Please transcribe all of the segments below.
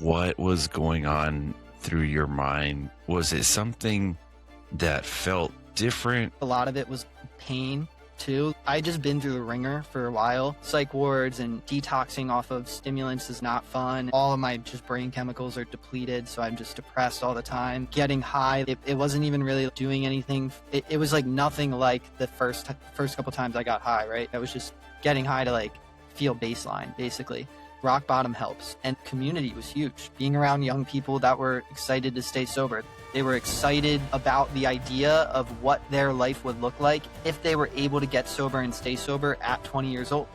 what was going on through your mind? Was it something that felt different? A lot of it was pain too. I just been through the ringer for a while. Psych wards and detoxing off of stimulants is not fun. All of my just brain chemicals are depleted, so I'm just depressed all the time. Getting high, it wasn't even really doing anything. It was like nothing like the first couple times I got high, right? I was just getting high to like feel baseline, basically. Rock bottom helps. And community was huge. Being around young people that were excited to stay sober. They were excited about the idea of what their life would look like if they were able to get sober and stay sober at 20 years old.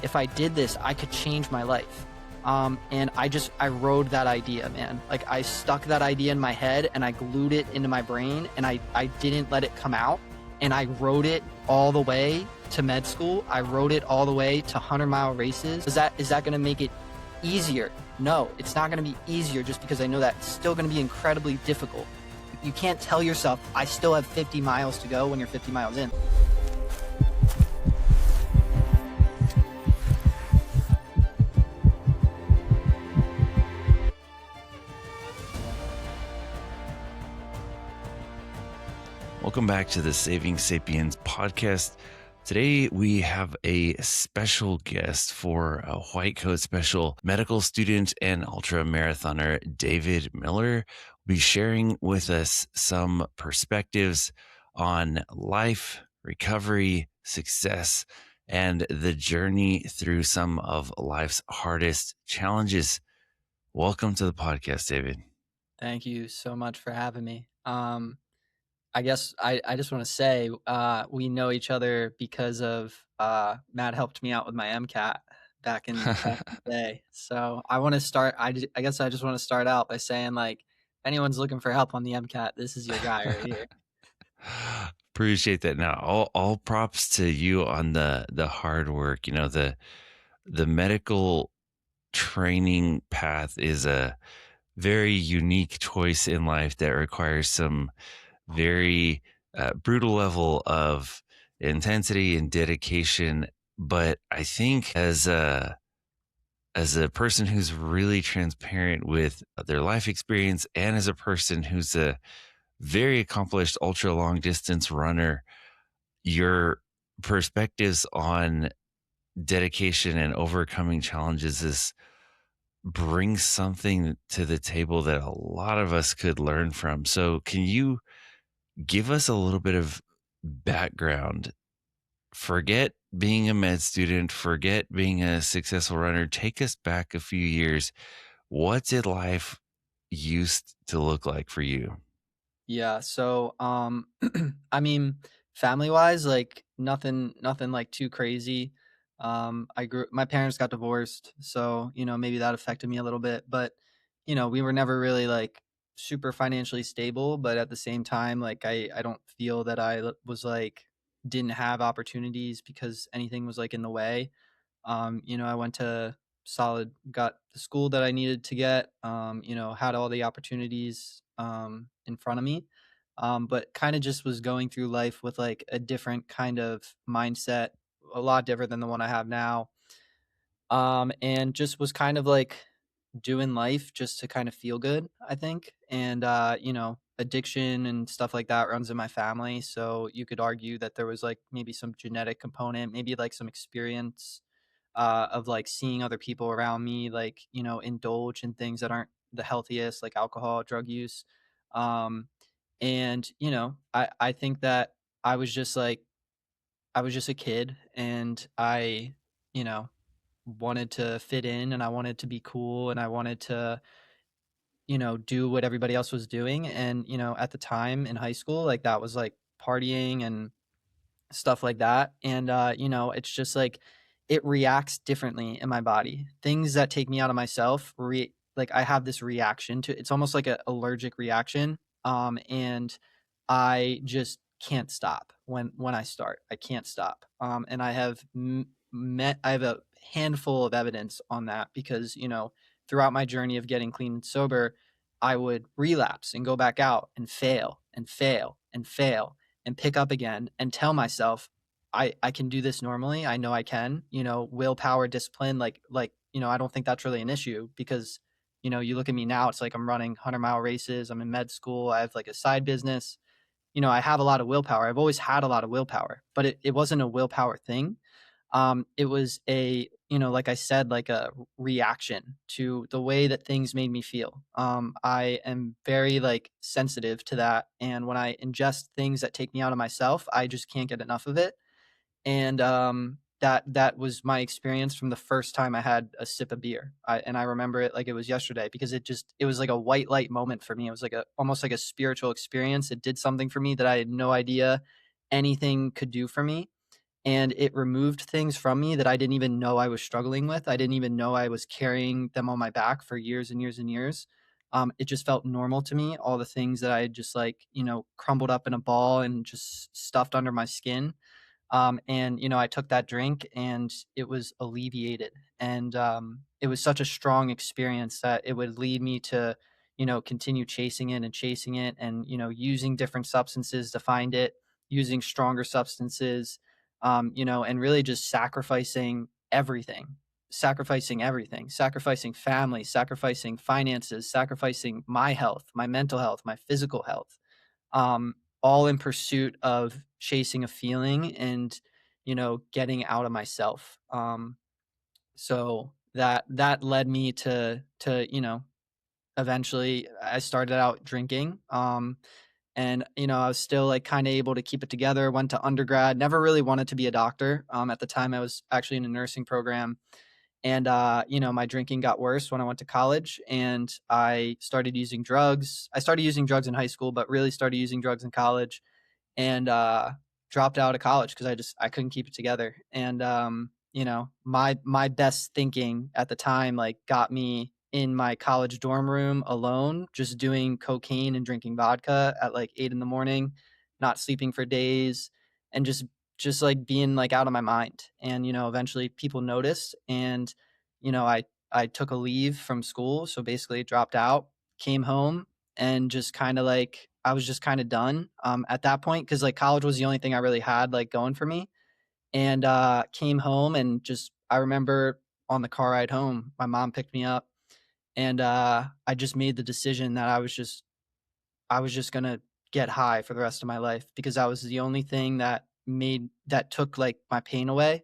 If I did this, I could change my life. And I rode that idea, man. Like I stuck that idea in my head and I glued it into my brain and I didn't let it come out. And I rode it all the way to med school. I rode it all the way to 100-mile races. Is that going to make it easier? No, it's not going to be easier just because I know that it's still going to be incredibly difficult. You can't tell yourself, I still have 50 miles to go when you're 50 miles in. Welcome back to the Saving Sapiens Podcast. Today, we have a special guest for a White Coat Special medical student and ultramarathoner, David Millar, will be sharing with us some perspectives on life, recovery, success, and the journey through some of life's hardest challenges. Welcome to the podcast, David. Thank you so much for having me. I guess I just want to say we know each other because of Matt helped me out with my MCAT back in the day. So I want to start. I guess I just want to start out by saying, like, if anyone's looking for help on the MCAT, this is your guy right here. Appreciate that. Now, all props to you on the hard work. You know, the medical training path is a very unique choice in life that requires some very brutal level of intensity and dedication. But I think as a person who's really transparent with their life experience and as a person who's a very accomplished ultra long distance runner, your perspectives on dedication and overcoming challenges brings something to the table that a lot of us could learn from. So can you give us a little bit of background? Forget being a med student, forget being a successful runner. Take us back a few years. What did life used to look like for you? Yeah. So, I mean, family wise, like nothing like too crazy. My parents got divorced, so, maybe that affected me a little bit, but, we were never really like super financially stable, but at the same time, like I don't feel that I was like didn't have opportunities because anything was like in the way. I went to got the school that I needed to get, had all the opportunities in front of me, but kind of just was going through life with like a different kind of mindset, a lot different than the one I have now, and just was kind of like doing life just to kind of feel good, I think. And, addiction and stuff like that runs in my family. So you could argue that there was like maybe some genetic component, maybe like some experience of like seeing other people around me, like, indulge in things that aren't the healthiest, like alcohol, drug use. Um, and, I think that I was just a kid and I, wanted to fit in and I wanted to be cool and I wanted to, do what everybody else was doing. And, at the time in high school, like that was like partying and stuff like that. And, it's just like, it reacts differently in my body. Things that take me out of myself, like I have this reaction to, it's almost like an allergic reaction. And I just can't stop when I start. I can't stop. And I have I have a handful of evidence on that because, throughout my journey of getting clean and sober, I would relapse and go back out and fail and fail and fail and pick up again and tell myself, I can do this normally. I know I can, willpower, discipline, I don't think that's really an issue because you know, you look at me now, it's like I'm running 100-mile races. I'm in med school. I have like a side business. You know, I have a lot of willpower. I've always had a lot of willpower, but it wasn't a willpower thing. It was a, you know, like I said, like a reaction to the way that things made me feel. I am very like sensitive to that. And when I ingest things that take me out of myself, I just can't get enough of it. And that was my experience from the first time I had a sip of beer. And I remember it like it was yesterday, because it was like a white light moment for me. It was like a almost like a spiritual experience. It did something for me that I had no idea anything could do for me, and it removed things from me that I didn't even know I was struggling with. I didn't even know I was carrying them on my back for years and years and years. It just felt normal to me. All the things that I had just like, you know, crumbled up in a ball and just stuffed under my skin. And, you know, I took that drink and it was alleviated. And it was such a strong experience that it would lead me to, you know, continue chasing it and chasing it and, you know, using different substances to find it, using stronger substances, you know, and really just sacrificing everything, sacrificing family, sacrificing finances, sacrificing my health, my mental health, my physical health, um, all in pursuit of chasing a feeling and, you know, getting out of myself. So that led me to, you know, eventually I started out drinking. And, you know, I was still like kind of able to keep it together, went to undergrad, never really wanted to be a doctor. At the time I was actually in a nursing program. And, you know, my drinking got worse when I went to college, and I started using drugs. I started using drugs in high school, but really started using drugs in college, and dropped out of college because I couldn't keep it together. And you know, my best thinking at the time like got me in my college dorm room alone, just doing cocaine and drinking vodka at like 8 in the morning, not sleeping for days, and just like being like out of my mind. And you know, eventually people noticed, and you know, I took a leave from school, so basically dropped out, came home, and just kind of like I was just kind of done at that point, because like college was the only thing I really had like going for me. And came home and just I remember on the car ride home, my mom picked me up, and I just made the decision that I was just gonna get high for the rest of my life, because that was the only thing that took like my pain away.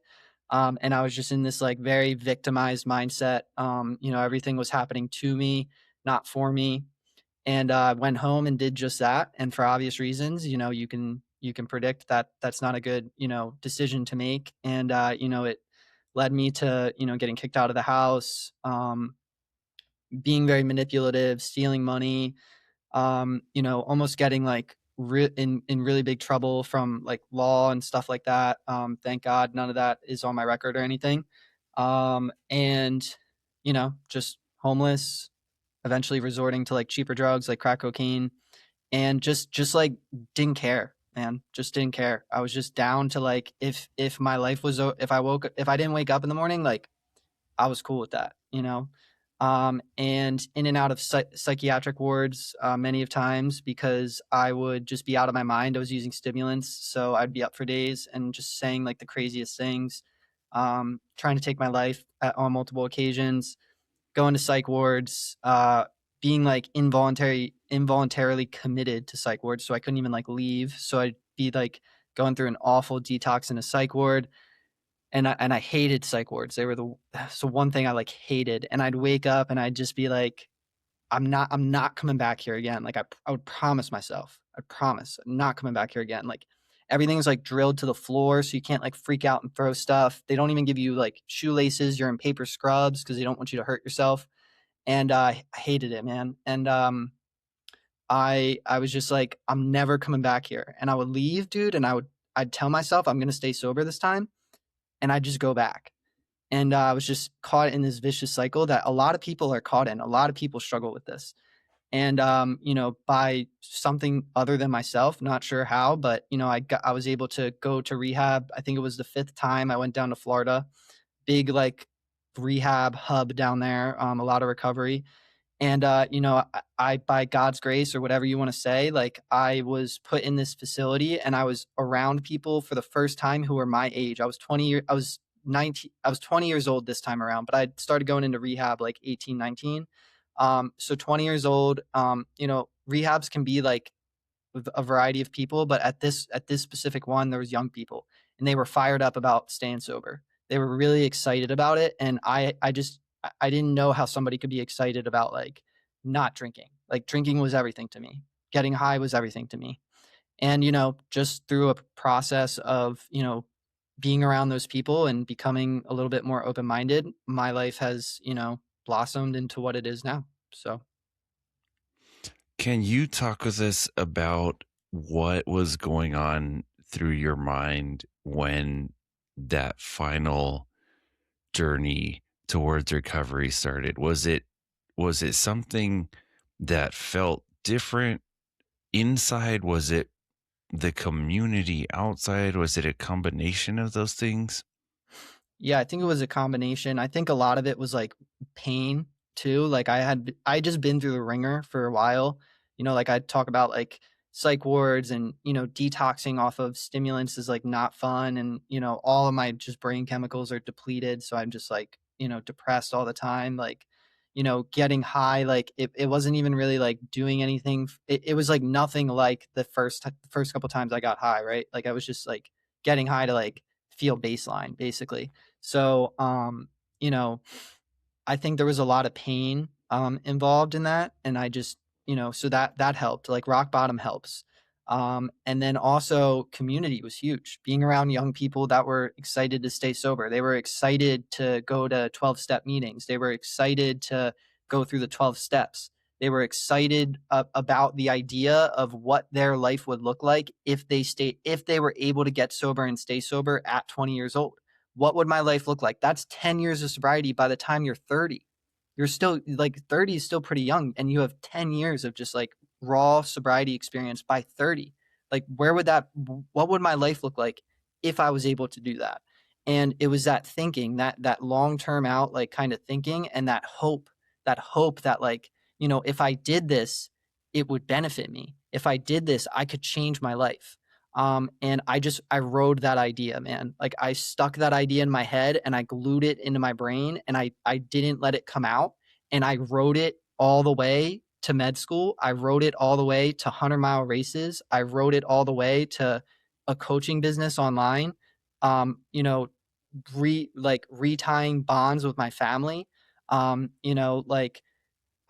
And I was just in this like very victimized mindset. You know, everything was happening to me, not for me. And went home and did just that. And for obvious reasons, you know, you can predict that that's not a good, you know, decision to make. And you know, it led me to, you know, getting kicked out of the house, being very manipulative, stealing money, you know, almost getting like in really big trouble from like law and stuff like that. Thank God none of that is on my record or anything. And you know, just homeless, eventually resorting to like cheaper drugs like crack cocaine, and just like didn't care, man. Just didn't care. I was just down to like if my life was if I didn't wake up in the morning, like I was cool with that, you know. And in and out of psychiatric wards many of times, because I would just be out of my mind. I was using stimulants, so I'd be up for days and just saying like the craziest things, trying to take my life on multiple occasions, going to psych wards, being like involuntarily committed to psych wards, so I couldn't even like leave. So I'd be like going through an awful detox in a psych ward, and I hated psych wards. They were the so one thing I like hated, and I'd wake up and I'd just be like, I'm not coming back here again. Like I would promise myself, I promise I'm not coming back here again. Like everything's like drilled to the floor, so you can't like freak out and throw stuff. They don't even give you like shoelaces. You're in paper scrubs because they don't want you to hurt yourself. And I hated it, man. And I was just like, I'm never coming back here. And I would leave, dude, and I'd tell myself I'm gonna stay sober this time, and I'd just go back. And I was just caught in this vicious cycle that a lot of people are caught in. A lot of people struggle with this. And you know, by something other than myself, not sure how, but you know, I was able to go to rehab. I think it was the fifth time I went down to Florida. Big like rehab hub down there, a lot of recovery. And you know, I by God's grace or whatever you want to say, like I was put in this facility, and I was around people for the first time who were my age. I was 19, I was 20 years old this time around, but I started going into rehab like 18, 19. So 20 years old, rehabs can be like a variety of people, but at this specific one, there was young people, and they were fired up about staying sober. They were really excited about it, and I didn't know how somebody could be excited about like not drinking. Like drinking was everything to me. Getting high was everything to me. And just through a process of being around those people and becoming a little bit more open-minded, my life has blossomed into what it is now. So Can you talk with us about what was going on through your mind when that final journey towards recovery started? Was it something that felt different inside? Was it the community outside? Was it a combination of those things? yeah, I think it was a combination. I think a lot of it was like pain too. Like I just been through the ringer for a while. Like I talk about like psych wards and detoxing off of stimulants is like not fun, and all of my just brain chemicals are depleted, so I'm just like depressed all the time. Like getting high, like it wasn't even really like doing anything. It was like nothing like the first couple times I got high, right? Like I was just like getting high to like feel baseline basically. So, you know, I think there was a lot of pain involved in that, and I just so that helped. Like rock bottom helps. And then also community was huge. Being around young people that were excited to stay sober. They were excited to go to 12-step meetings. They were excited to go through the 12 steps. They were excited about the idea of what their life would look like if they were able to get sober and stay sober at 20 years old. What would my life look like? That's 10 years of sobriety by the time you're 30. You're still like 30 is still pretty young, and you have 10 years of just like raw sobriety experience by 30. Like what would my life look like if I was able to do that? And it was that thinking, that long-term out like kind of thinking, and that hope that like, if I did this, it would benefit me. If I did this, I could change my life. And I rode that idea, man. Like I stuck that idea in my head and I glued it into my brain, and I didn't let it come out. And I rode it all the way to med school. I rode it all the way to 100-mile races. I rode it all the way to a coaching business online. Um, you know, retying bonds with my family. Like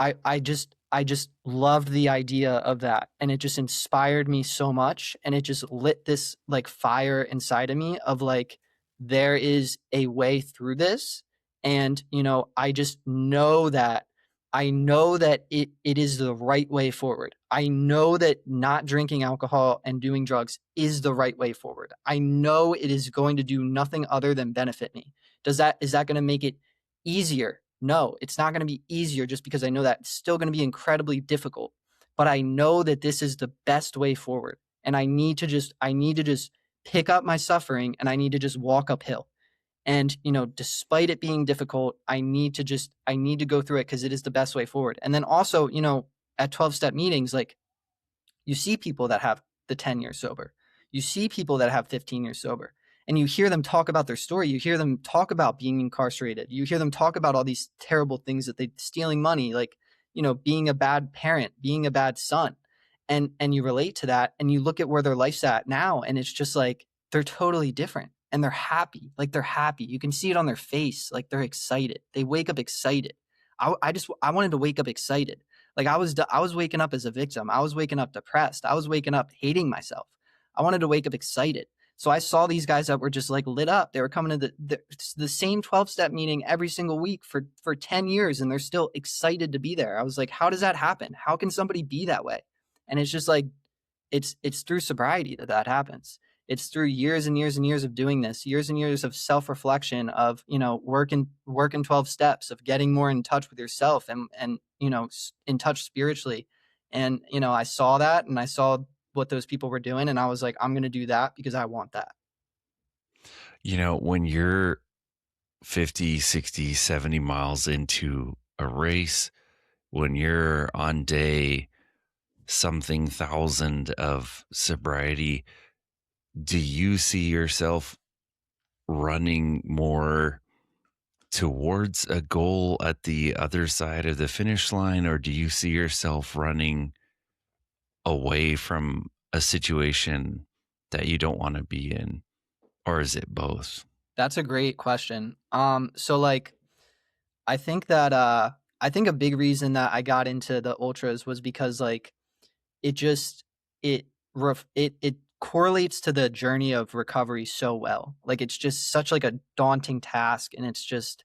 I just loved the idea of that, and it just inspired me so much, and it just lit this like fire inside of me of like there is a way through this. And I know that it is the right way forward. I know that not drinking alcohol and doing drugs is the right way forward. I know it is going to do nothing other than benefit me. Is that going to make it easier? No, it's not going to be easier, just because I know that it's still going to be incredibly difficult. But I know that this is the best way forward. And I need to just pick up my suffering, and I need to just walk uphill. And, despite it being difficult, I need to go through it because it is the best way forward. And then also, at 12-step meetings, like you see people that have the 10 years sober. You see people that have 15 years sober, and you hear them talk about their story. You hear them talk about being incarcerated. You hear them talk about all these terrible things that they stealing money, like, being a bad parent, being a bad son. And you relate to that, and you look at where their life's at now, and it's just like they're totally different, and they're happy. Like they're happy. You can see it on their face. Like they're excited. They wake up excited. I wanted to wake up excited. Like I was waking up as a victim. I was waking up depressed. I was waking up hating myself. I wanted to wake up excited. So I saw these guys that were just like lit up. They were coming to the same 12-step meeting every single week for 10 years, and they're still excited to be there. I was like, how does that happen? How can somebody be that way? And it's just like it's through sobriety that happens. It's through years and years and years of doing this, years and years of self-reflection, of working 12 steps, of getting more in touch with yourself, and in touch spiritually. And I saw that, and I saw what those people were doing, and I was like, I'm going to do that because I want that. When you're 50, 60, 70 miles into a race, when you're on day something thousand of sobriety, do you see yourself running more towards a goal at the other side of the finish line, or do you see yourself running away from a situation that you don't want to be in, or is it both? That's a great question. So like I think that I think a big reason that I got into the ultras was because like it just it it correlates to the journey of recovery so well. Like it's just such like a daunting task, and it's just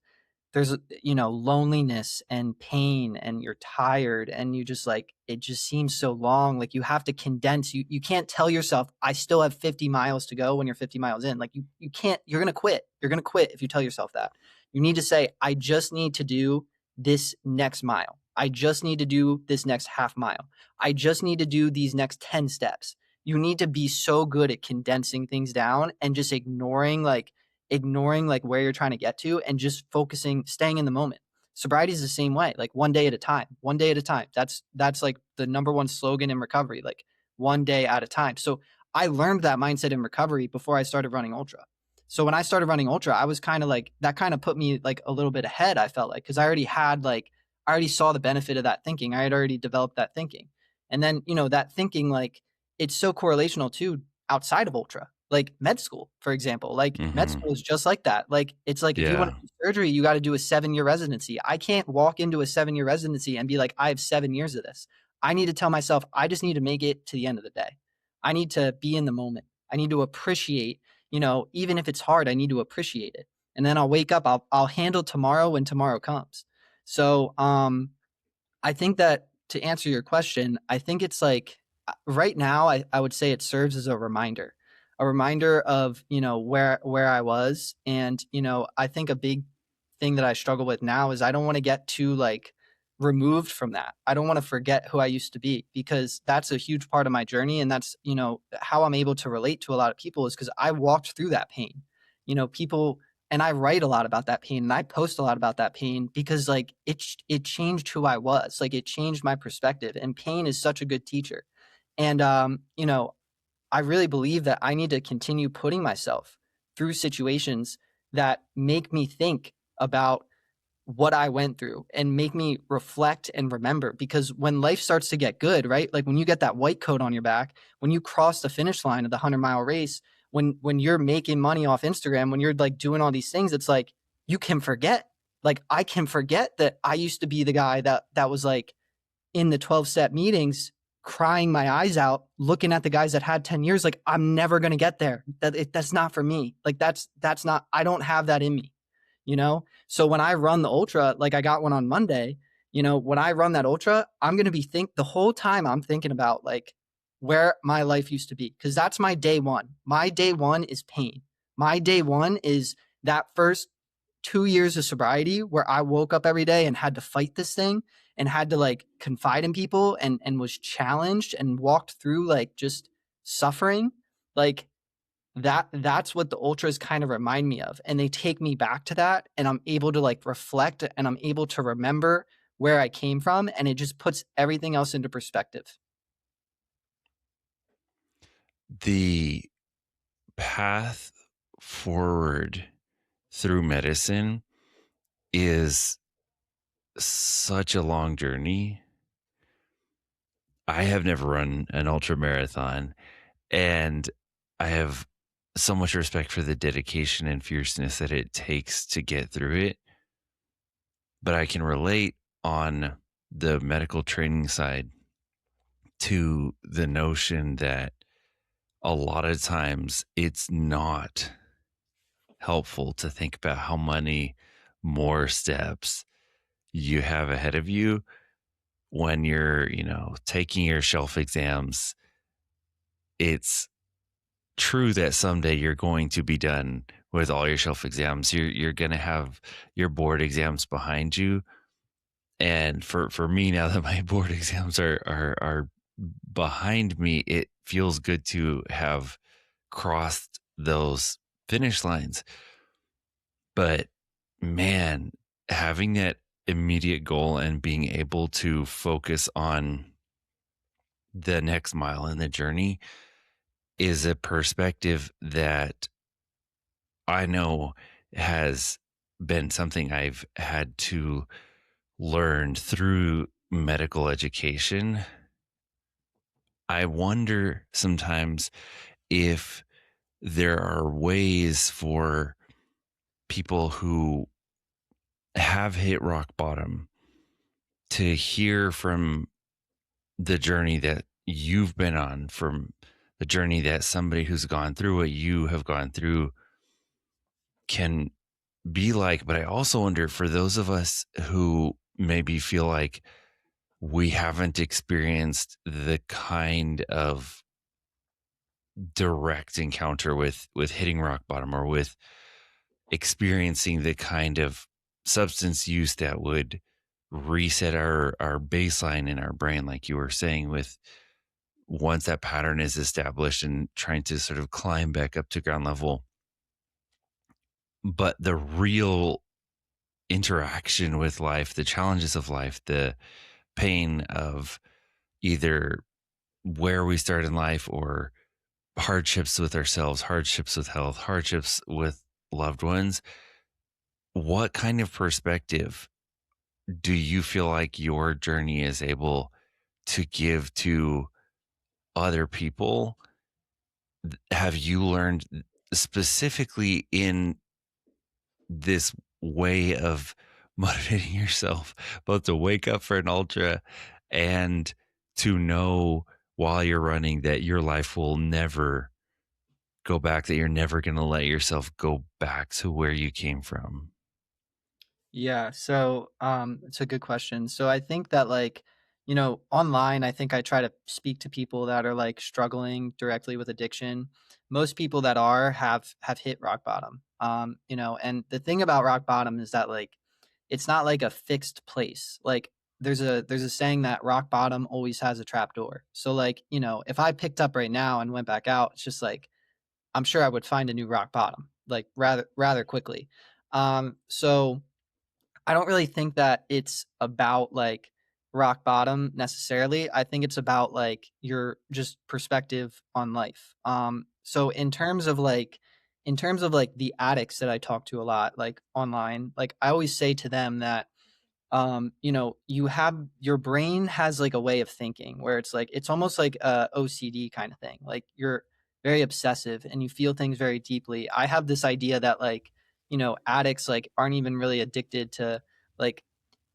there's loneliness and pain, and you're tired, and you just like it just seems so long. Like you have to condense. You can't tell yourself I still have 50 miles to go when you're 50 miles in. Like you can't. You're going to quit. You're going to quit if you tell yourself that. You need to say I just need to do this next mile. I just need to do this next half mile. I just need to do these next 10 steps. You need to be so good at condensing things down and just ignoring like where you're trying to get to and just focusing, staying in the moment. Sobriety is the same way, like one day at a time, one day at a time. That's like the number one slogan in recovery, like one day at a time. So I learned that mindset in recovery before I started running ultra. So when I started running ultra, I was kind of like, that kind of put me like a little bit ahead, I felt like, because I already saw the benefit of that thinking. I had already developed that thinking. And then, that thinking, like, it's so correlational too outside of ultra, like med school, for example. Like med Hmm. school is just like that. Like it's like if you want Yeah. to do surgery, you got to do a 7-year residency. I can't walk into a 7-year residency and be like, I have 7 years of this. I need to tell myself, I just need to make it to the end of the day. I need to be in the moment. I need to appreciate, even if it's hard, I need to appreciate it. And then I'll wake up, I'll handle tomorrow when tomorrow comes. So, I think that to answer your question, I think it's like right now, I would say it serves as a reminder of, where I was. And, I think a big thing that I struggle with now is I don't want to get too like removed from that. I don't want to forget who I used to be, because that's a huge part of my journey. And that's, how I'm able to relate to a lot of people is because I walked through that pain. People, and I write a lot about that pain, and I post a lot about that pain because like it changed who I was. Like it changed my perspective, and pain is such a good teacher. And I really believe that I need to continue putting myself through situations that make me think about what I went through and make me reflect and remember. Because when life starts to get good, right? Like when you get that white coat on your back, when you cross the finish line of the 100-mile race, when you're making money off Instagram, when you're like doing all these things, it's like you can forget. Like I can forget that I used to be the guy that was like in the 12-step meetings crying my eyes out looking at the guys that had 10 years. Like I'm never going to get there. That's not for me. Like that's not, I don't have that in me, So when I run the ultra, like I got one on Monday, when I run that ultra, I'm going to be the whole time I'm thinking about like where my life used to be. Cause that's my day one. My day one is pain. My day one is that first 2 years of sobriety where I woke up every day and had to fight this thing and had to like confide in people and was challenged and walked through like just suffering. Like that's what the ultras kind of remind me of. And they take me back to that, and I'm able to like reflect, and I'm able to remember where I came from, and it just puts everything else into perspective. The path forward through medicine is such a long journey. I have never run an ultra marathon, and I have so much respect for the dedication and fierceness that it takes to get through it. But I can relate on the medical training side to the notion that a lot of times it's not helpful to think about how many more steps you have ahead of you when you're, taking your shelf exams. It's true that someday you're going to be done with all your shelf exams. You're going to have your board exams behind you. And for me, now that my board exams are behind me, it feels good to have crossed those finish lines. But man, having that immediate goal and being able to focus on the next mile in the journey is a perspective that I know has been something I've had to learn through medical education. I wonder sometimes if there are ways for people who have hit rock bottom to hear from the journey that you've been on, from the journey that somebody who's gone through what you have gone through can be like. But I also wonder for those of us who maybe feel like we haven't experienced the kind of direct encounter with hitting rock bottom, or with experiencing the kind of substance use that would reset our baseline in our brain, like you were saying, with once that pattern is established and trying to sort of climb back up to ground level. But the real interaction with life, the challenges of life, the pain of either where we start in life, or hardships with ourselves, hardships with health, hardships with loved ones. What kind of perspective do you feel like your journey is able to give to other people? Have you learned specifically in this way of motivating yourself, both to wake up for an ultra and to know while you're running that your life will never go back, that you're never going to let yourself go back to where you came from? Yeah, so it's a good question. So I think that like, online, I think I try to speak to people that are like struggling directly with addiction. Most people that are have hit rock bottom. And the thing about rock bottom is that like it's not like a fixed place. Like there's a saying that rock bottom always has a trap door. So like, if I picked up right now and went back out, it's just like I'm sure I would find a new rock bottom like rather quickly. So I don't really think that it's about like rock bottom necessarily. I think it's about like your just perspective on life. So in terms of like the addicts that I talk to a lot, like online, like I always say to them that you have your brain has like a way of thinking where it's like it's almost like a OCD kind of thing. Like you're very obsessive and you feel things very deeply. I have this idea that like, addicts like aren't even really addicted to like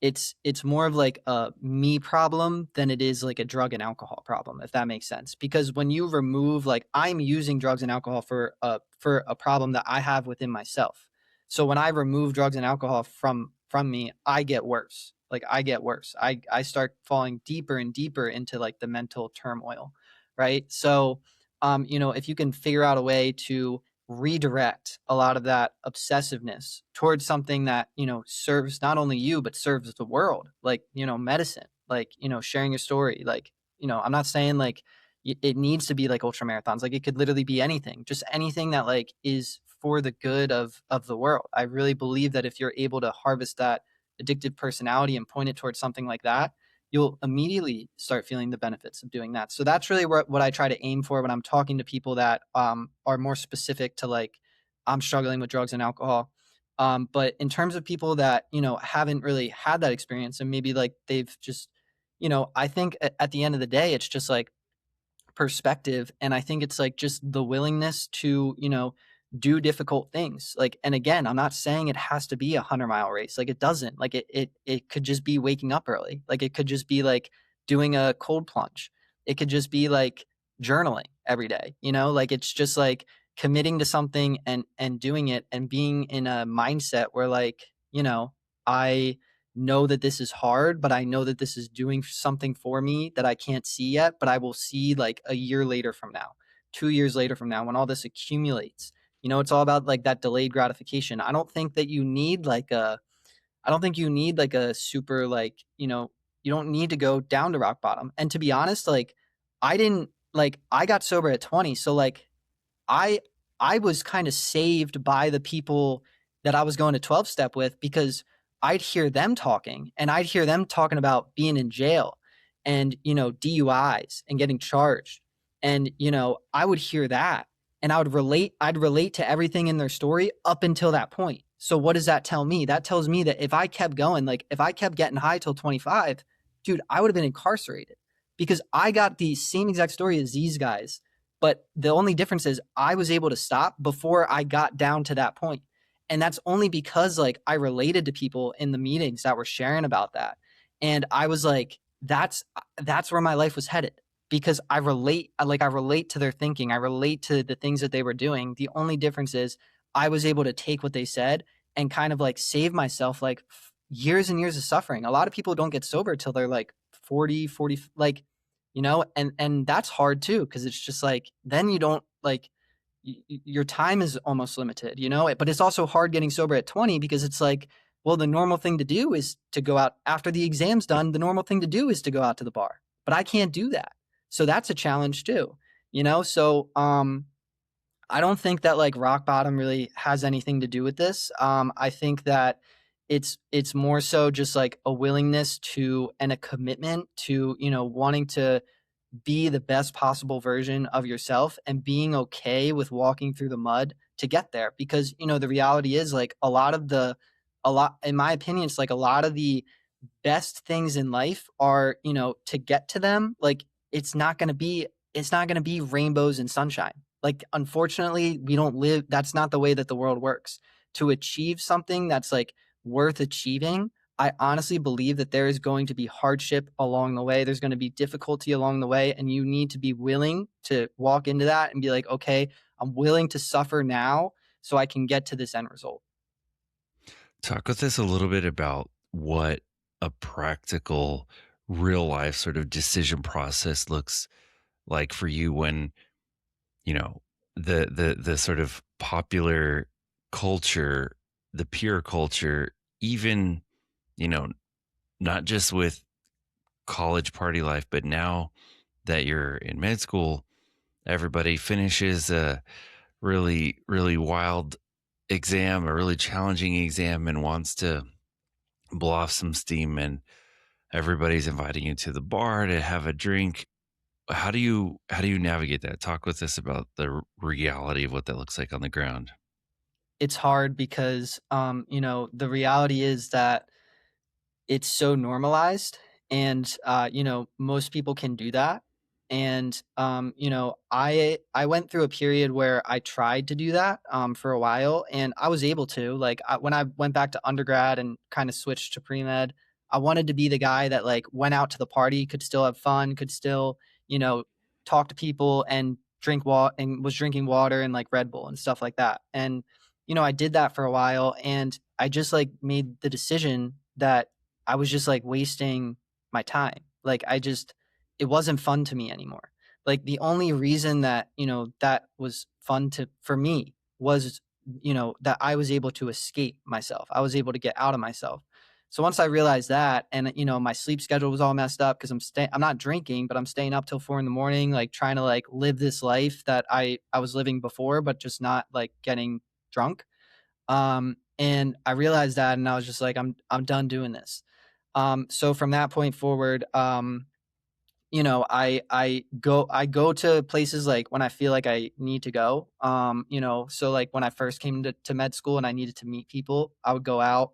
it's more of like a me problem than it is like a drug and alcohol problem, if that makes sense. Because when you remove like I'm using drugs and alcohol for a problem that I have within myself. So when I remove drugs and alcohol from me, I get worse. Like I get worse. I start falling deeper and deeper into like the mental turmoil, right? So if you can figure out a way to redirect a lot of that obsessiveness towards something that serves not only you but serves the world, like medicine, like sharing your story, like I'm not saying like it needs to be like ultra marathons, like it could literally be anything, just anything that like is for the good of the world. I really believe that if you're able to harvest that addictive personality and point it towards something like that, you'll immediately start feeling the benefits of doing that. So that's really what I try to aim for when I'm talking to people that are more specific to like, I'm struggling with drugs and alcohol. But in terms of people that, haven't really had that experience and maybe like they've just, I think at the end of the day, it's just like perspective. And I think it's like just the willingness to, do difficult things. Like, and again, I'm not saying it has to be a 100-mile race. Like it doesn't. Like it could just be waking up early. Like it could just be like doing a cold plunge. It could just be like journaling every day. Like it's just like committing to something and doing it and being in a mindset where like, I know that this is hard, but I know that this is doing something for me that I can't see yet, but I will see like a year later from now, 2 years later from now, when all this accumulates. It's all about like that delayed gratification. I don't think you need like a super like, you don't need to go down to rock bottom. And to be honest, like I got sober at 20. So like I I was kind of saved by the people that I was going to 12 step with, because I'd hear them talking and I'd hear them talking about being in jail and, DUIs and getting charged. And, I would hear that and I'd relate to everything in their story up until that point. So what does that tell me? That tells me that if I kept going, like if I kept getting high till 25, dude, I would have been incarcerated because I got the same exact story as these guys. But the only difference is I was able to stop before I got down to that point. And that's only because like I related to people in the meetings that were sharing about that. And I was like, that's where my life was headed because I relate to their thinking. I relate to the things that they were doing. The only difference is I was able to take what they said and kind of like save myself like years and years of suffering. A lot of people don't get sober till they're like 40, like, and that's hard too. Cause it's just like, then you don't like, your time is almost limited, but it's also hard getting sober at 20 because it's like, well, the normal thing to do is to go out after the exam's done. The normal thing to do is to go out to the bar, but I can't do that. So that's a challenge too, So, I don't think that like rock bottom really has anything to do with this. I think that it's more so just like a willingness to and a commitment to wanting to be the best possible version of yourself and being okay with walking through the mud to get there. Because the reality is like a lot in my opinion, it's like a lot of the best things in life are to get to them. Like it's not going to be rainbows and sunshine. Like, unfortunately, we don't live, that's not the way that the world works. To achieve something that's like worth achieving, I honestly believe that there is going to be hardship along the way. There's going to be difficulty along the way. And you need to be willing to walk into that and be like, okay, I'm willing to suffer now so I can get to this end result. Talk with us a little bit about what a practical, real life sort of decision process looks like for you when, you know, the sort of popular culture, the peer culture, even, you know, not just with college party life, but now that you're in med school, everybody finishes a really, really wild exam, a really challenging exam, and wants to blow off some steam, and everybody's inviting you to the bar to have a drink. How do you navigate that? Talk with us about the reality of what that looks like on the ground. It's hard because, the reality is that it's so normalized and most people can do that. And I went through a period where I tried to do that for a while, and I was able to, like, when I went back to undergrad and kind of switched to pre-med, I wanted to be the guy that like went out to the party, could still have fun, could still you know talk to people and drink water, and was drinking water and like Red Bull and stuff like that. And I did that for a while, and I just like made the decision that I was just like wasting my time. Like it wasn't fun to me anymore. Like the only reason that, that was fun for me was, that I was able to escape myself. I was able to get out of myself. So once I realized that, and my sleep schedule was all messed up because I'm not drinking, but I'm staying up till 4 a.m, like trying to like live this life that I was living before, but just not like getting drunk. And I realized that, and I was just like, I'm done doing this. So from that point forward, I go to places like when I feel like I need to go. So like when I first came to med school and I needed to meet people, I would go out.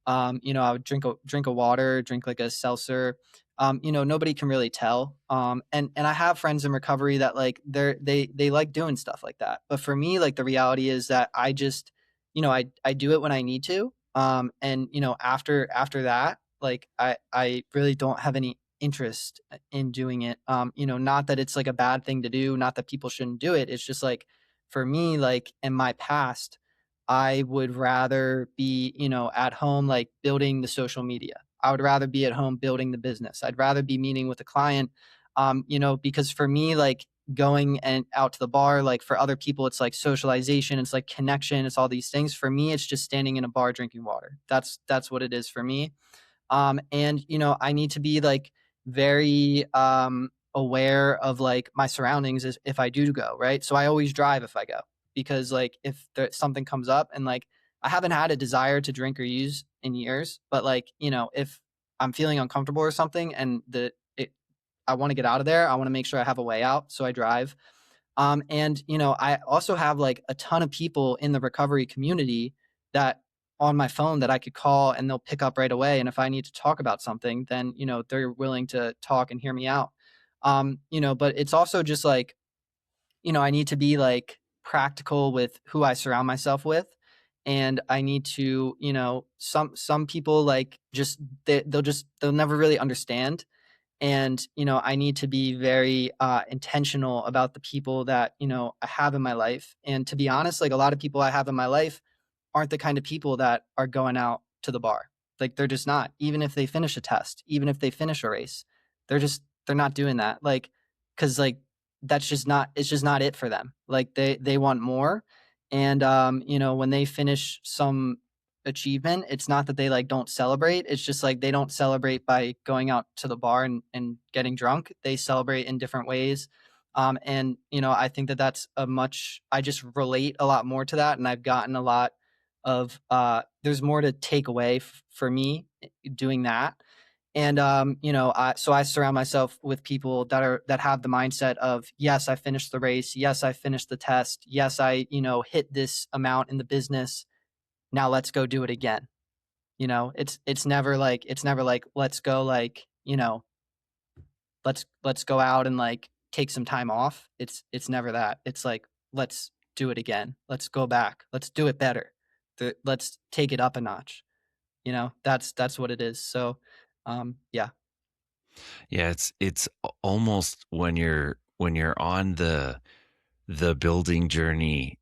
I would drink a water, drink like a seltzer. Nobody can really tell. And I have friends in recovery that like they like doing stuff like that. But for me, like the reality is that I just, I do it when I need to. And after that, like I really don't have any interest in doing it. Not that it's like a bad thing to do, not that people shouldn't do it. It's just like for me, like in my past, I would rather be, at home, like building the social media. I would rather be at home building the business. I'd rather be meeting with a client, because for me, like going and out to the bar, like for other people, it's like socialization, it's like connection, it's all these things. For me, it's just standing in a bar drinking water. That's what it is for me. And I need to be like very aware of like my surroundings as if I do go, right? So I always drive if I go, because like if something comes up, and like I haven't had a desire to drink or use in years, but like if I'm feeling uncomfortable or something and I want to get out of there, I want to make sure I have a way out, so I drive. And I also have like a ton of people in the recovery community that on my phone that I could call and they'll pick up right away. And if I need to talk about something, then, they're willing to talk and hear me out. But it's also just like, I need to be like practical with who I surround myself with. And I need to, some people like just, they'll never really understand. And I need to be very intentional about the people that I have in my life. And to be honest, like a lot of people I have in my life aren't the kind of people that are going out to the bar. Like they're just not. Even if they finish a test, even if they finish a race, they're not doing that. Like, because like that's just not, it's just not it for them. Like they want more. And when they finish some achievement, it's not that they like don't celebrate. It's just like they don't celebrate by going out to the bar and getting drunk. They celebrate in different ways. And I think that that's I just relate a lot more to that. And I've gotten a lot of, there's more to take away for me doing that. And, so I surround myself with people that have the mindset of, yes, I finished the race. Yes, I finished the test. Yes, I, hit this amount in the business. Now let's go do it again. It's never like, let's go like, let's go out and like take some time off. It's never that. It's like, let's do it again. Let's go back. Let's do it better. Let's take it up a notch. That's what it is. So, yeah. Yeah, it's almost when you're on the building journey,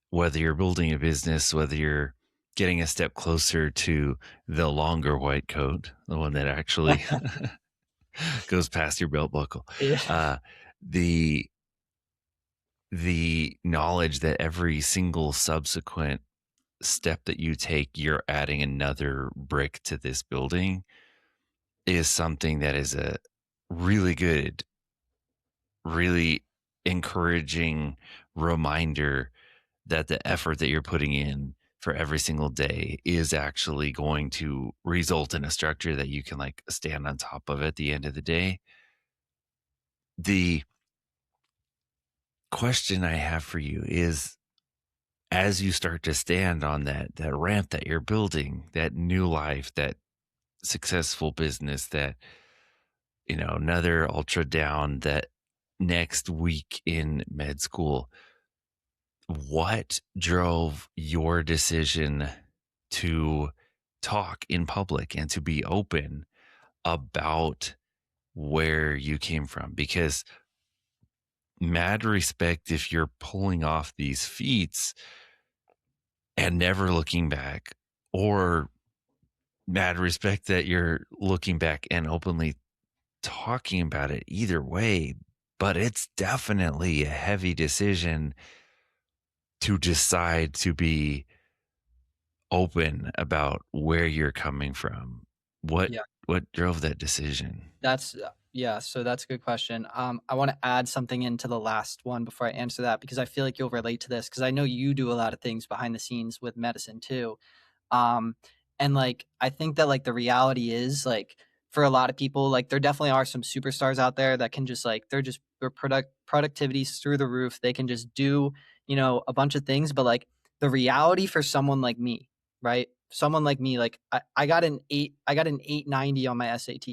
whether you're building a business, whether you're getting a step closer to the longer white coat, the one that actually goes past your belt buckle. Yeah. The the knowledge that every single subsequent step that you take, you're adding another brick to this building is something that is a really good, really encouraging reminder that the effort that you're putting in for every single day is actually going to result in a structure that you can like stand on top of at the end of the day. The question I have for you is, as you start to stand on that ramp that you're building, that new life, that successful business, that another ultra down, that next week in med school, what drove your decision to talk in public and to be open about where you came from? Because mad respect if you're pulling off these feats and never looking back, or mad respect that you're looking back and openly talking about it. Either way, but it's definitely a heavy decision to decide to be open about where you're coming from. What Yeah. what drove that decision? Yeah, so that's a good question. I want to add something into the last one before I answer that, because I feel like you'll relate to this, because I know you do a lot of things behind the scenes with medicine too. Um, and like I think that like the reality is like for a lot of people, like there definitely are some superstars out there that can just like their productivity's through the roof. They can just do, a bunch of things, but like the reality for someone like me, right? Someone like me, like I got an 890 on my SAT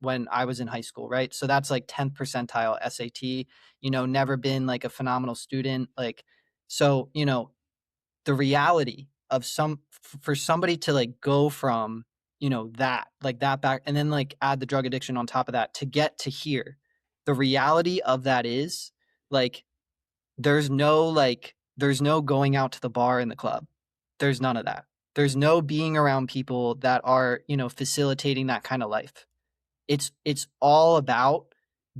when I was in high school, right? So that's like 10th percentile SAT, never been like a phenomenal student. Like, so, the reality of for somebody to like go from, that, like that back, and then like add the drug addiction on top of that to get to here, the reality of that is like, there's no going out to the bar in the club. There's none of that. There's no being around people that are, facilitating that kind of life. It's all about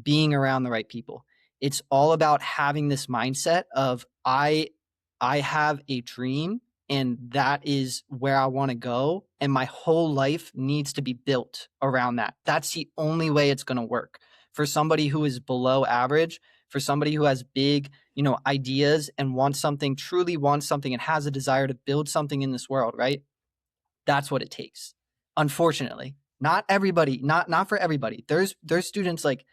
being around the right people. It's all about having this mindset of I have a dream and that is where I want to go, and my whole life needs to be built around that. That's the only way it's going to work. For somebody who is below average, for somebody who has big, ideas and truly wants something and has a desire to build something in this world, right? That's what it takes. Unfortunately, not everybody, not for everybody. There's students like,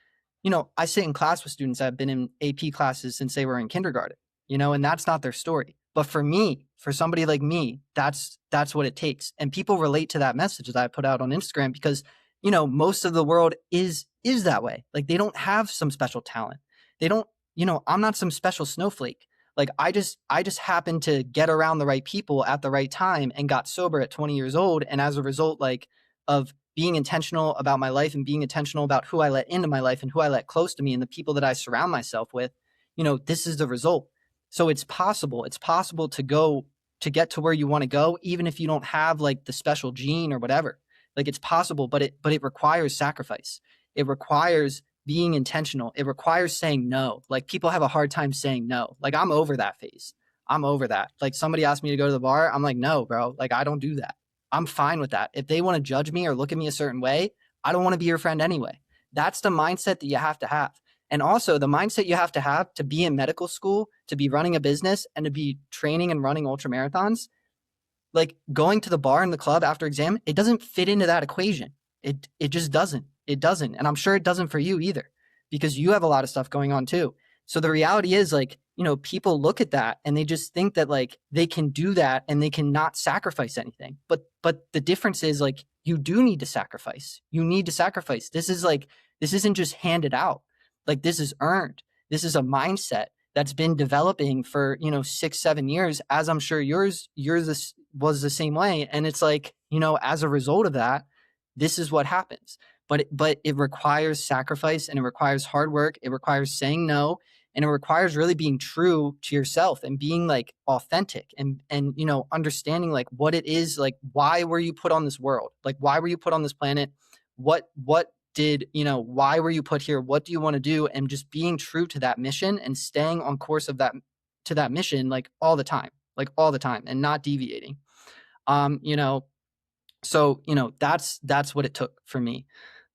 I sit in class with students that have been in AP classes since they were in kindergarten, and that's not their story. But for me, for somebody like me, that's what it takes. And people relate to that message that I put out on Instagram because, most of the world is that way. Like they don't have some special talent. They don't, I'm not some special snowflake. Like I just happened to get around the right people at the right time and got sober at 20 years old. And as a result, like of being intentional about my life and being intentional about who I let into my life and who I let close to me and the people that I surround myself with, this is the result. So it's possible. It's possible to get to where you want to go, even if you don't have like the special gene or whatever. Like it's possible, but it requires sacrifice. It requires being intentional. It requires saying no. Like people have a hard time saying no. Like I'm over that phase. I'm over that. Like somebody asked me to go to the bar. I'm like, no, bro. Like I don't do that. I'm fine with that. If they want to judge me or look at me a certain way, I don't want to be your friend anyway. That's the mindset that you have to have. And also the mindset you have to be in medical school, to be running a business and to be training and running ultra marathons. Like going to the bar and the club after exam, it doesn't fit into that equation. It just doesn't. It doesn't. And I'm sure it doesn't for you either, because you have a lot of stuff going on too. So the reality is like, people look at that and they just think that like they can do that and they cannot sacrifice anything. But the difference is like you do need to sacrifice. You need to sacrifice. This isn't just handed out. Like this is earned. This is a mindset that's been developing for, 6-7 years, as I'm sure yours was the same way. And it's like, as a result of that, this is what happens. But it requires sacrifice and it requires hard work. It requires saying no. And it requires really being true to yourself and being like authentic and understanding like what it is, like why were you put on this world? Like why were you put on this planet? What why were you put here? What do you want to do? And just being true to that mission and staying on course to that mission, like all the time and not deviating. So, that's what it took for me.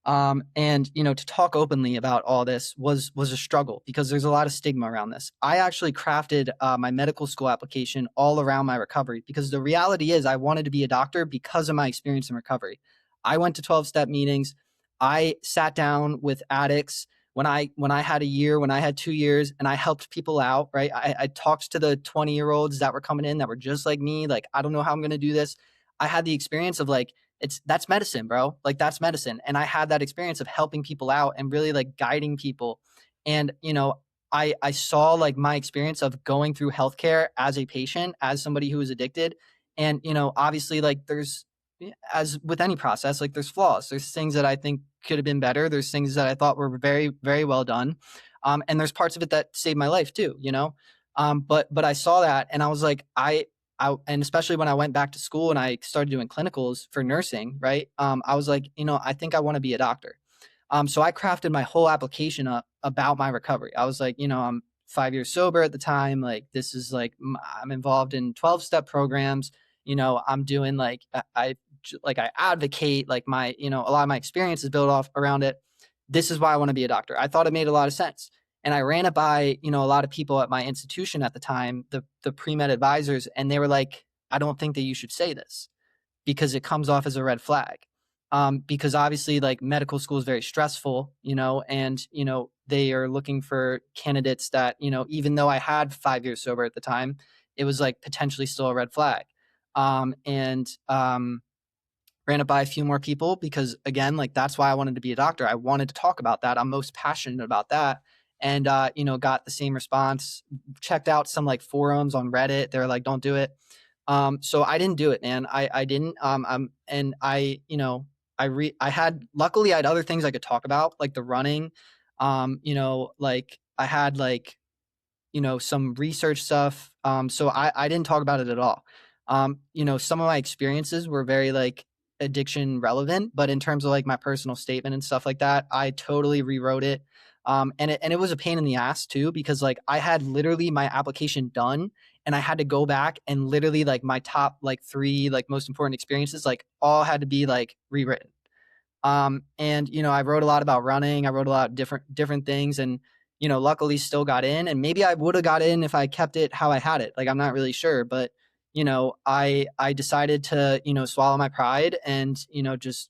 And, to talk openly about all this was a struggle because there's a lot of stigma around this. I actually crafted my medical school application all around my recovery because the reality is I wanted to be a doctor because of my experience in recovery. I went to 12-step meetings. I sat down with addicts when I had a year, when I had 2 years, and I helped people out, right? I talked to the 20-year-olds that were coming in that were just like me. Like, I don't know how I'm going to do this. I had the experience of like, that's medicine, bro. Like that's medicine. And I had that experience of helping people out and really like guiding people. And, I saw like my experience of going through healthcare as a patient, as somebody who was addicted. And, obviously like as with any process, like there's flaws. There's things that I think could have been better. There's things that I thought were very, very well done. And there's parts of it that saved my life too, but I saw that and I was like, and especially when I went back to school and I started doing clinicals for nursing, right? I was like, I think I want to be a doctor. So I crafted my whole application up about my recovery. I was like, I'm 5 years sober at the time. Like this is like, I'm involved in 12-step programs. I'm doing like, I advocate like my, a lot of my experience is built off around it. This is why I want to be a doctor. I thought it made a lot of sense. And I ran it by, a lot of people at my institution at the time, the pre-med advisors, and they were like, I don't think that you should say this because it comes off as a red flag. Because obviously like medical school is very stressful, and, they are looking for candidates that, even though I had 5 years sober at the time, it was like potentially still a red flag. Ran it by a few more people because again, like that's why I wanted to be a doctor. I wanted to talk about that. I'm most passionate about that. And, got the same response, checked out some like forums on Reddit. They're like, don't do it. So I didn't do it, man. I didn't. And I, luckily I had other things I could talk about, like the running. Like I had like, some research stuff. So I didn't talk about it at all. Some of my experiences were very like addiction relevant, but in terms of like my personal statement and stuff like that, I totally rewrote it. And it was a pain in the ass too, because like I had literally my application done and I had to go back and literally like my top like 3 like most important experiences like all had to be like rewritten. And I wrote a lot about running. I wrote a lot of different things and luckily still got in, and maybe I would have got in if I kept it how I had it. Like I'm not really sure, but I decided to swallow my pride and just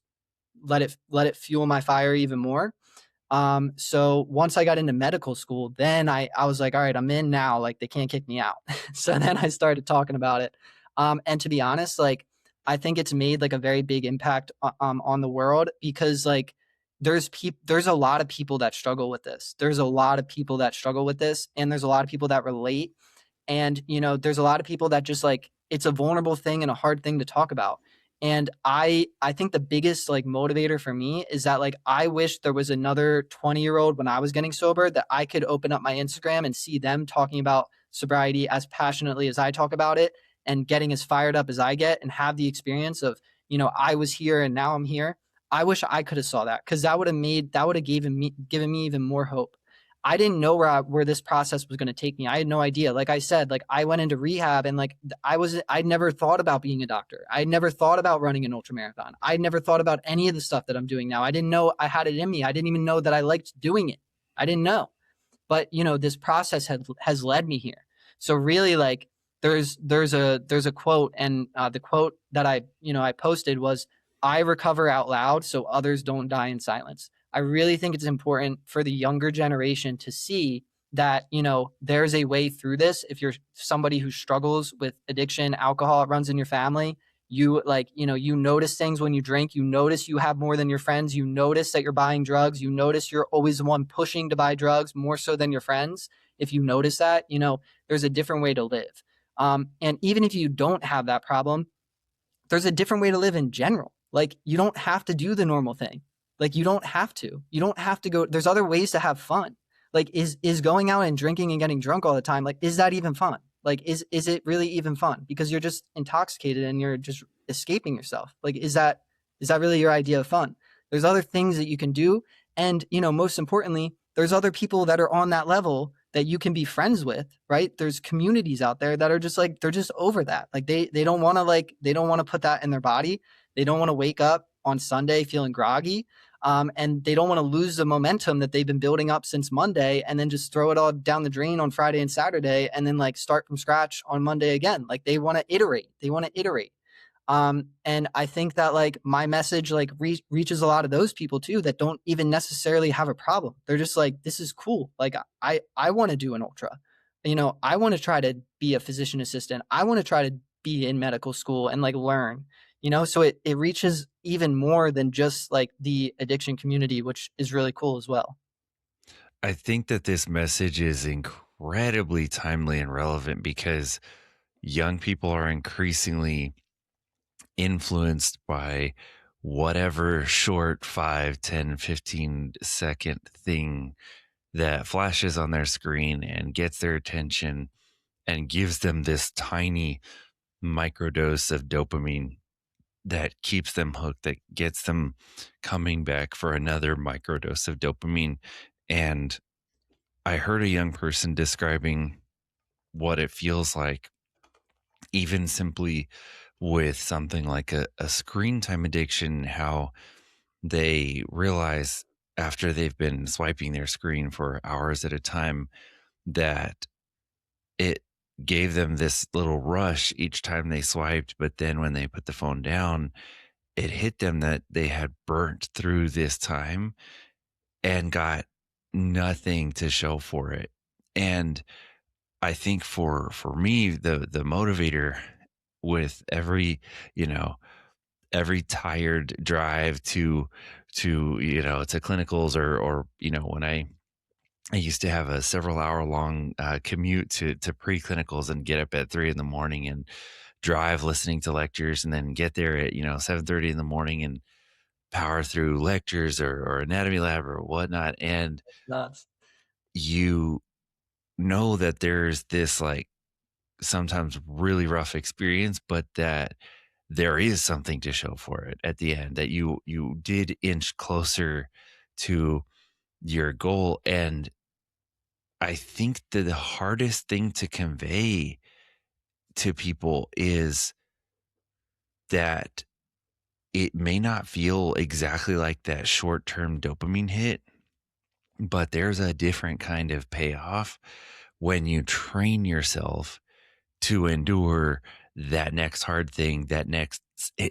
let it fuel my fire even more. So once I got into medical school, then I was like, all right, I'm in now. Like they can't kick me out. So then I started talking about it. And to be honest, like I think it's made like a very big impact on the world because like there's a lot of people that struggle with this. There's a lot of people that struggle with this, and there's a lot of people that relate. And there's a lot of people that just like it's a vulnerable thing and a hard thing to talk about. And I think the biggest like motivator for me is that like I wish there was another 20-year-old when I was getting sober that I could open up my Instagram and see them talking about sobriety as passionately as I talk about it and getting as fired up as I get and have the experience of, I was here and now I'm here. I wish I could have saw that because that would have given me even more hope. I didn't know where this process was going to take me. I had no idea. Like I said, like I went into rehab and like I'd never thought about being a doctor. I'd never thought about running an ultramarathon. I'd never thought about any of the stuff that I'm doing now. I didn't know I had it in me. I didn't even know that I liked doing it. I didn't know. But this process has led me here. So really, like there's a quote, and the quote that I posted was, "I recover out loud, so others don't die in silence." I really think it's important for the younger generation to see that there's a way through this. If you're somebody who struggles with addiction, alcohol, it runs in your family. You you notice things when you drink. You notice you have more than your friends. You notice that you're buying drugs. You notice you're always the one pushing to buy drugs more so than your friends. If you notice that, there's a different way to live. And even if you don't have that problem, there's a different way to live in general. Like you don't have to do the normal thing. Like you don't have to. You don't have to go. There's other ways to have fun. Like is going out and drinking and getting drunk all the time, like is that even fun? Like is it really even fun? Because you're just intoxicated and you're just escaping yourself. Like is that really your idea of fun? There's other things that you can do, and most importantly, there's other people that are on that level that you can be friends with, right? There's communities out there that are just like they're just over that. Like they don't want to put that in their body. They don't want to wake up on Sunday feeling groggy. And they don't want to lose the momentum that they've been building up since Monday and then just throw it all down the drain on Friday and Saturday and then like start from scratch on Monday again. Like they want to iterate. And I think that like my message like reaches a lot of those people too that don't even necessarily have a problem. They're just like, this is cool. Like I want to do an ultra. I want to try to be a physician assistant. I want to try to be in medical school and like learn. So it reaches even more than just like the addiction community, which is really cool as well. I think that this message is incredibly timely and relevant because young people are increasingly influenced by whatever short 5, 10, 15-second thing that flashes on their screen and gets their attention and gives them this tiny microdose of dopamine that keeps them hooked, that gets them coming back for another microdose of dopamine. And I heard a young person describing what it feels like, even simply with something like a screen time addiction, how they realize after they've been swiping their screen for hours at a time that it gave them this little rush each time they swiped. But then when they put the phone down, it hit them that they had burnt through this time and got nothing to show for it. And I think for me, the motivator with you know, every tired drive to clinicals or when I used to have a several hour long commute to pre-clinicals and get up at 3 a.m. and drive listening to lectures and then get there at 7:30 in the morning and power through lectures or anatomy lab or whatnot. And Nuts. you know that there's this like sometimes really rough experience, but that there is something to show for it at the end, that you did inch closer to your goal. And I think that the hardest thing to convey to people is that it may not feel exactly like that short-term dopamine hit, but there's a different kind of payoff when you train yourself to endure that next hard thing, that next,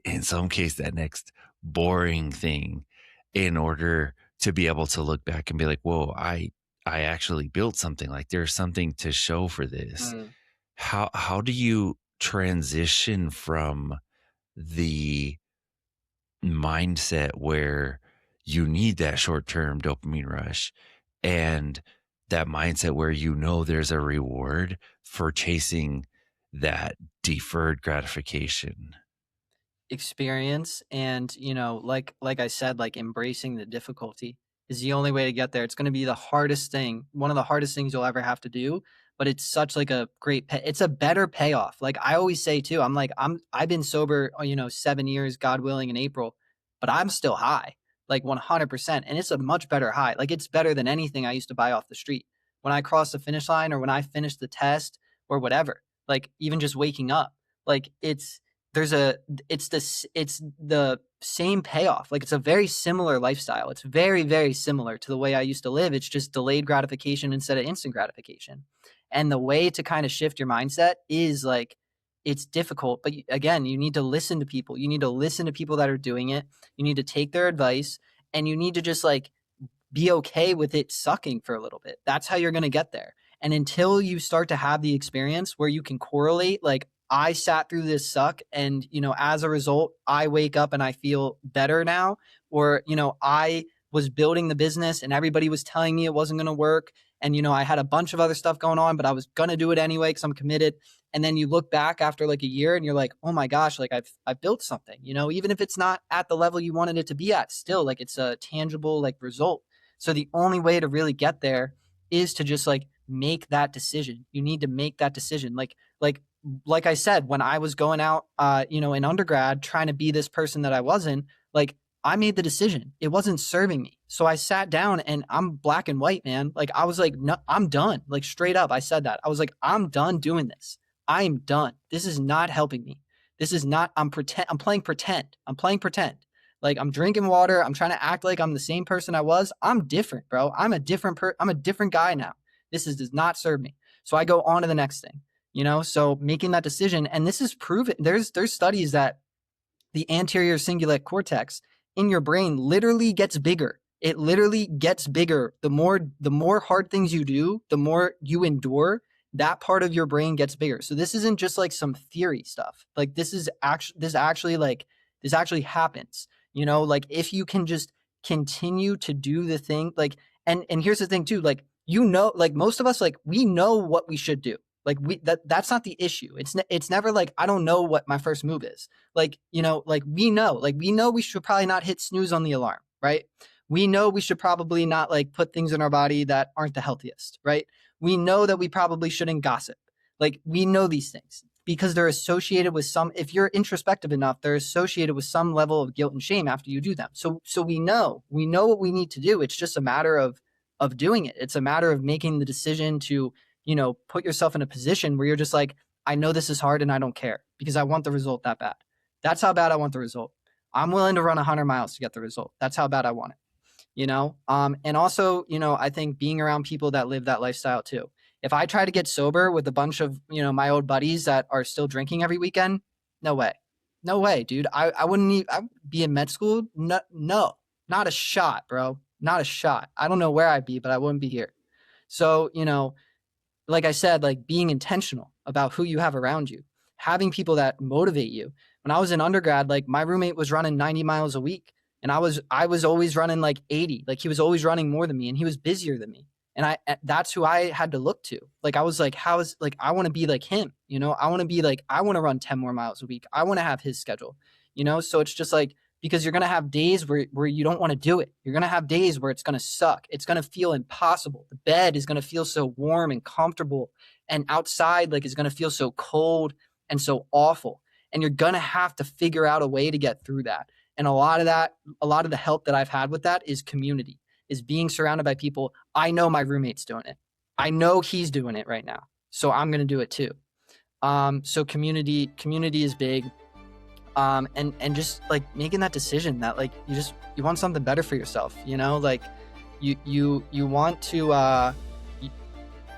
in some case, that next boring thing in order to be able to look back and be like, whoa, I actually built something. Like there's something to show for this. Mm. How do you transition from the mindset where you need that short-term dopamine rush and that mindset where there's a reward for chasing that deferred gratification? Experience, and like I said, like embracing the difficulty is the only way to get there. It's going to be the hardest thing, one of the hardest things you'll ever have to do, but it's such like a great it's a better payoff. Like I always say too, I've been sober 7 years, God willing, in April, but I'm still high, like 100%, and it's a much better high. Like it's better than anything I used to buy off the street when I cross the finish line or when I finish the test or whatever. Like even just waking up, like there's a it's the same payoff. Like it's a very similar lifestyle. It's very, very similar to the way I used to live. It's just delayed gratification instead of instant gratification. And the way to kind of shift your mindset is like, it's difficult, but again, you need to listen to people. You need to listen to people that are doing it. You need to take their advice, and you need to just like be okay with it sucking for a little bit. That's how you're going to get there. And until you start to have the experience where you can correlate, like, I sat through this suck, and, as a result, I wake up and I feel better now. Or, I was building the business and everybody was telling me it wasn't going to work. And, I had a bunch of other stuff going on, but I was going to do it anyway because I'm committed. And then you look back after like a year and you're like, oh my gosh, like I've built something, even if it's not at the level you wanted it to be at, still like it's a tangible like result. So the only way to really get there is to just like make that decision. You need to make that decision. Like I said, when I was going out, in undergrad, trying to be this person that I wasn't, like I made the decision. It wasn't serving me. So I sat down and I'm black and white, man. Like I was like, no, I'm done. Like straight up, I said that. I was like, I'm done doing this. I'm done. This is not helping me. This is not, I'm playing pretend. I'm playing pretend. Like I'm drinking water. I'm trying to act like I'm the same person I was. I'm different, bro. I'm a different guy now. Does not serve me. So I go on to the next thing. So making that decision, and this is proven. There's studies that the anterior cingulate cortex in your brain literally gets bigger. It literally gets bigger. The more hard things you do, the more you endure, that part of your brain gets bigger. So this isn't just like some theory stuff. Like this actually happens. Like if you can just continue to do the thing, like, and here's the thing too, like, like most of us, like we know what we should do. Like that's not the issue. It's never like, I don't know what my first move is. Like, like we know we should probably not hit snooze on the alarm, right? We know we should probably not like put things in our body that aren't the healthiest, right? We know that we probably shouldn't gossip. Like we know these things because they're associated with if you're introspective enough, they're associated with some level of guilt and shame after you do them. So we know what we need to do. It's just a matter of doing it. It's a matter of making the decision to, put yourself in a position where you're just like, I know this is hard and I don't care because I want the result that bad. That's how bad I want the result. I'm willing to run 100 miles to get the result. That's how bad I want it, and also, I think being around people that live that lifestyle too. If I try to get sober with a bunch of, my old buddies that are still drinking every weekend, no way, dude. I wouldn't even, I'd be in med school. No, not a shot, bro. Not a shot. I don't know where I'd be, but I wouldn't be here. So, like I said, like being intentional about who you have around you, having people that motivate you. When I was in undergrad, like my roommate was running 90 miles a week and I was always running like 80. Like he was always running more than me and he was busier than me. And that's who I had to look to. Like I was like, I want to be like him, I want to run 10 more miles a week. I want to have his schedule, so it's just like, because you're going to have days where you don't want to do it. You're going to have days where it's going to suck. It's going to feel impossible. The bed is going to feel so warm and comfortable, and outside like is going to feel so cold and so awful. And you're going to have to figure out a way to get through that. And a lot of the help that I've had with that is community, is being surrounded by people. I know my roommate's doing it. I know he's doing it right now. So I'm going to do it too. So community is big. And just like making that decision that like you want something better for yourself, like you want to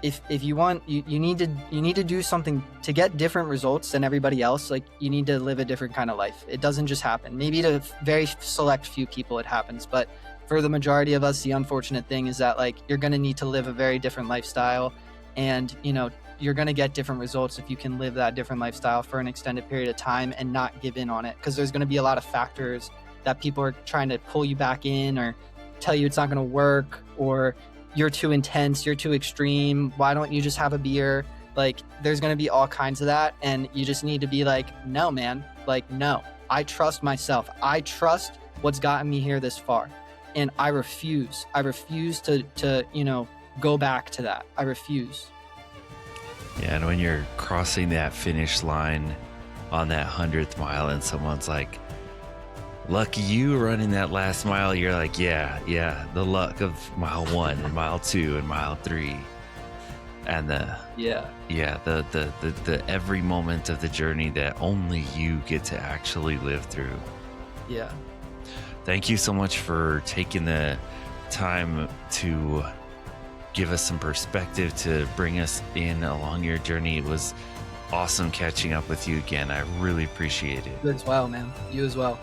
if you want you need to do something to get different results than everybody else. Like you need to live a different kind of life. It doesn't just happen. Maybe to very select few people it happens, but for the majority of us, the unfortunate thing is that like you're going to need to live a very different lifestyle, and you're going to get different results if you can live that different lifestyle for an extended period of time and not give in on it, because there's going to be a lot of factors that people are trying to pull you back in or tell you it's not going to work, or you're too intense, you're too extreme, why don't you just have a beer? Like there's going to be all kinds of that, and you just need to be like, no man, like no, I trust myself, I trust what's gotten me here this far, and I refuse to go back to that. I refuse. Yeah, and when you're crossing that finish line on that 100th mile and someone's like, lucky you running that last mile, you're like, yeah, the luck of mile 1 and mile 2 and mile 3. And the every moment of the journey that only you get to actually live through. Yeah. Thank you so much for taking the time to give us some perspective, to bring us in along your journey. It was awesome catching up with you again. I really appreciate it. You as well, man. You as well.